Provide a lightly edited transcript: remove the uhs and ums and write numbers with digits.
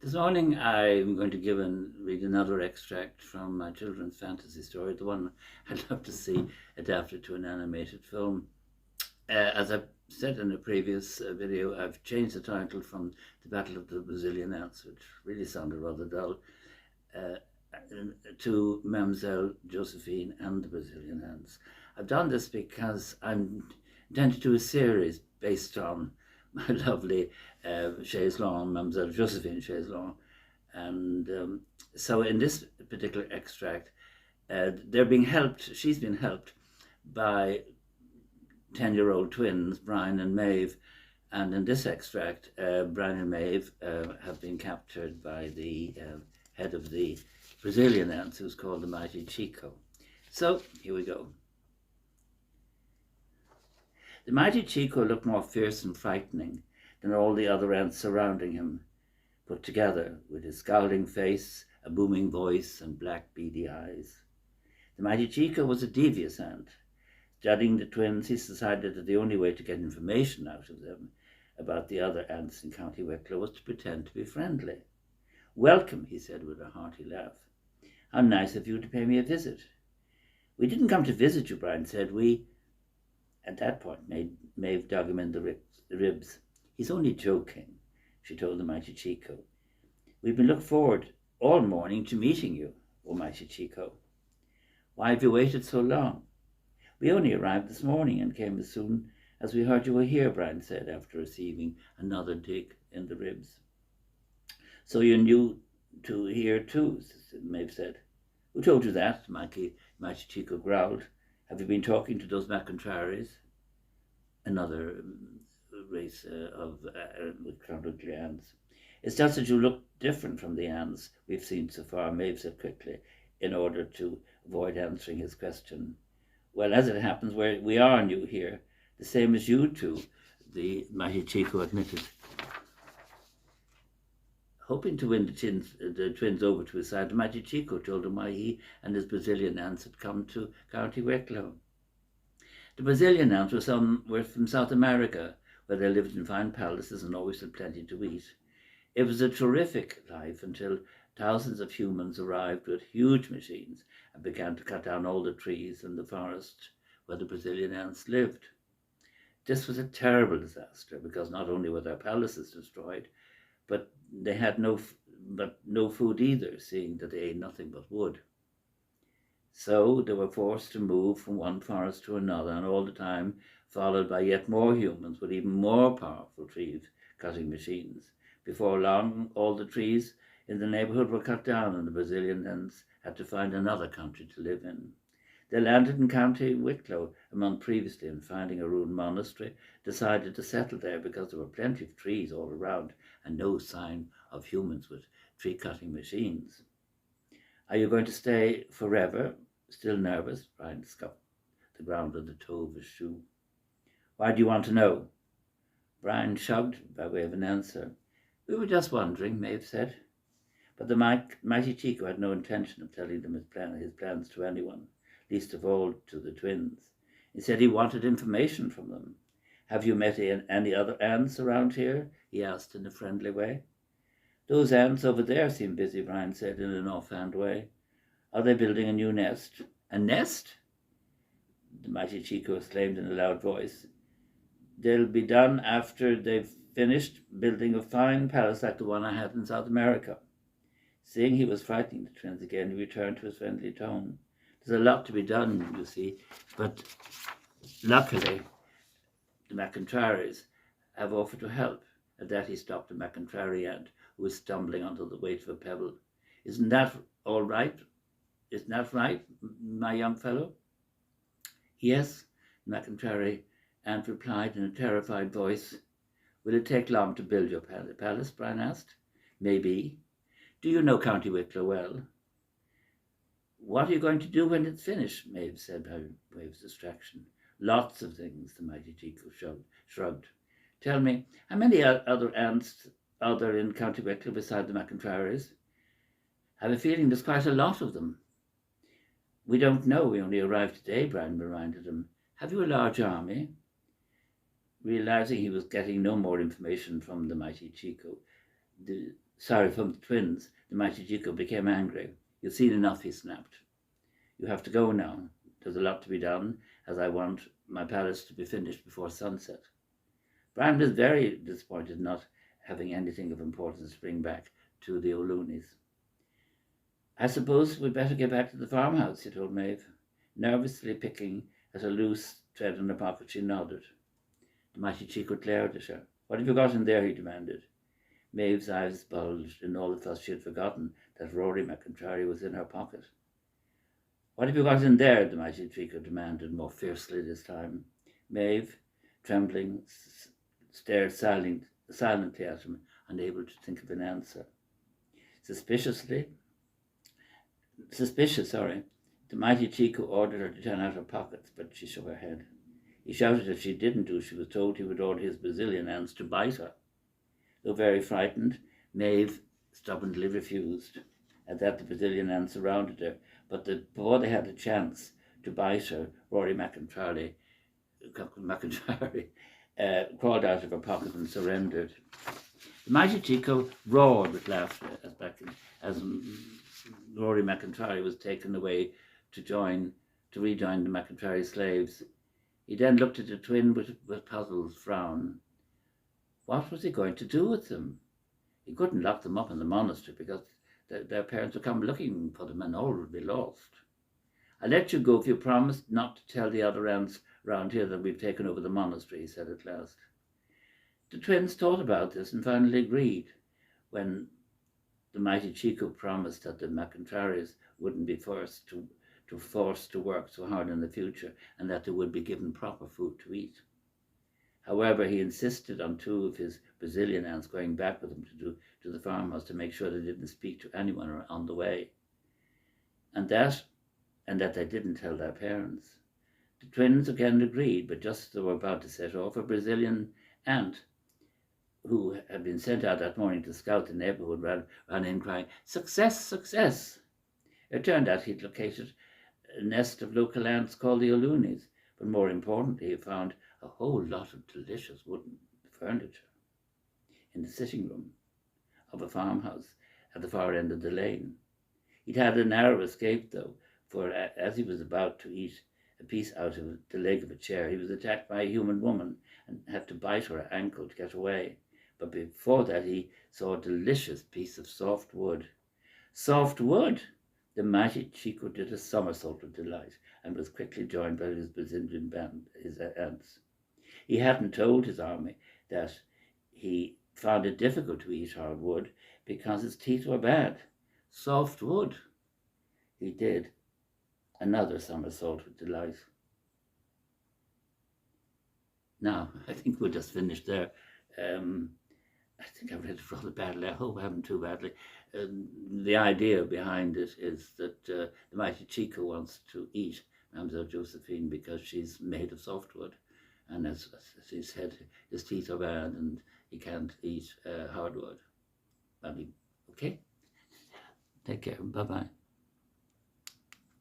This morning I'm going to read another extract from my children's fantasy story, the one I'd love to see adapted to an animated film. As I said in a previous video, I've changed the title from The Battle of the Brazilian Ants, which really sounded rather dull, uh, to Mlle Josephine and the Brazilian Ants. I've done this because I'm intending to do a series based on my lovely chaise longue, Mlle Josephine chaise longue. And so in this particular extract, she's been helped by 10-year-old twins, Brian and Maeve. And in this extract, Brian and Maeve have been captured by the head of the Brazilian ants, who's called the Mighty Chico. So here we go. The Mighty Chico looked more fierce and frightening than all the other ants surrounding him, put together, with his scowling face, a booming voice, and black beady eyes. The Mighty Chico was a devious ant. Studying the twins, he decided that the only way to get information out of them about the other ants in County Wicklow was to pretend to be friendly. "Welcome," he said with a hearty laugh. "How nice of you to pay me a visit." "We didn't come to visit you," Brian said. At that point, Maeve dug him in the ribs. "He's only joking," she told the Mighty Chico. "We've been looking forward all morning to meeting you, oh Mighty Chico." "Why have you waited so long?" "We only arrived this morning and came as soon as we heard you were here," Brian said, after receiving another dig in the ribs. "So you're new to here too," Maeve said. "Who told you that?" Mighty Chico growled. "Have you been talking to those Macintraries?" Another race of chronically ants. "It's just that you look different from the ants we've seen so far," Maeve said quickly, in order to avoid answering his question. "Well, as it happens, we are new here, the same as you two," the Mighty Chico admitted. Hoping to win the twins over to his side, the Mighty Chico told him why he and his Brazilian ants had come to County Wicklow. The Brazilian ants were from South America, where they lived in fine palaces and always had plenty to eat. It was a terrific life until thousands of humans arrived with huge machines and began to cut down all the trees in the forest where the Brazilian ants lived. This was a terrible disaster because not only were their palaces destroyed, but they had no food either, seeing that they ate nothing but wood. So they were forced to move from one forest to another, and all the time followed by yet more humans with even more powerful tree-cutting machines. Before long, all the trees in the neighborhood were cut down, and the Brazilian ants had to find another country to live in. They landed in County Wicklow a month previously, and finding a ruined monastery, decided to settle there because there were plenty of trees all around and no sign of humans with tree-cutting machines. "Are you going to stay forever?" Still nervous, Brian scuffed the ground with the toe of his shoe. "Why do you want to know?" Brian shrugged by way of an answer. "We were just wondering," Maeve said. But the Mighty Chico had no intention of telling them his plans to anyone, least of all to the twins. Instead, he wanted information from them. "Have you met any other ants around here?" he asked in a friendly way. "Those ants over there seem busy," Brian said in an offhand way. "Are they building a new nest?" "A nest?" the Mighty Chico exclaimed in a loud voice. "They'll be done after they've finished building a fine palace like the one I had in South America." Seeing he was frightening the twins again, he returned to his friendly tone. "There's a lot to be done, you see, but luckily the Macintraries have offered to help." At that he stopped a Macintrary ant who was stumbling under the weight of a pebble. "Isn't that all right? Isn't that right, my young fellow?" "Yes," the Macintrary ant replied in a terrified voice. "Will it take long to build your palace?" Brian asked. "Maybe. Do you know County Wicklow well?" "What are you going to do when it's finished?" Maeve said by way of distraction. "Lots of things," the Mighty Chico shrugged. "Tell me, how many other ants are there in County Wicklow beside the Macintraries?" "I have a feeling there's quite a lot of them." "We don't know. We only arrived today," Brian reminded him. "Have you a large army?" Realizing he was getting no more information from the Mighty Chico, the from the twins, the mighty Chico became angry. "You've seen enough," he snapped. "You have to go now. There's a lot to be done, as I want my palace to be finished before sunset." Brian was very disappointed not having anything of importance to bring back to the O'Looneys. "I suppose we'd better get back to the farmhouse," he told Maeve. Nervously picking at a loose thread in her pocket, she nodded. The mighty Chico glared at her. "What have you got in there?" he demanded. Maeve's eyes bulged in all the fuss. She had forgotten that Rory McIntyre was in her pocket. "What have you got in there?" the mighty Chico demanded, more fiercely this time. Maeve, trembling, stared silently at him, unable to think of an answer. Suspicious, the mighty Chico ordered her to turn out her pockets, but she shook her head. He shouted if she didn't do, she was told he would order his Brazilian aunts to bite her. Though very frightened, Maeve stubbornly refused. At that, the Brazilian aunts surrounded her, but before they had a chance to bite her, Rory McIntyre crawled out of her pocket and surrendered. The mighty Chico roared with laughter as Rory McIntyre was taken away to rejoin the McIntyre slaves. He then looked at the twin with puzzled frown. What was he going to do with them? He couldn't lock them up in the monastery because their parents would come looking for them and all would be lost. "I'll let you go if you promise not to tell the other aunts round here that we've taken over the monastery," he said at last. The twins thought about this and finally agreed when the mighty Chico promised that the McIntyres wouldn't be forced to work so hard in the future and that they would be given proper food to eat. However, he insisted on two of his Brazilian aunts going back with him to the farmhouse to make sure they didn't speak to anyone on the way, and that they didn't tell their parents. The twins again agreed, but just as they were about to set off, a Brazilian aunt who had been sent out that morning to scout the neighborhood ran in crying, "Success, success!" It turned out he'd located a nest of local ants called the O'Looneys, but more importantly, he found a whole lot of delicious wooden furniture in the sitting room of a farmhouse at the far end of the lane. He'd had a narrow escape, though, for as he was about to eat a piece out of the leg of a chair, he was attacked by a human woman and had to bite her ankle to get away. But before that, he saw a delicious piece of soft wood. Soft wood! The mighty Chico did a somersault of delight and was quickly joined by his Brazilian band, his aunts. He hadn't told his army that he found it difficult to eat hard wood because his teeth were bad. Soft wood! He did another somersault with delight. Now, I think we'll just finish there. I think I read it rather badly. I hope I haven't too badly. The idea behind it is that the mighty Chico wants to eat Mlle Josephine because she's made of softwood. And as he said, his teeth are bad and he can't eat hardwood. Okay? Take care. Bye-bye.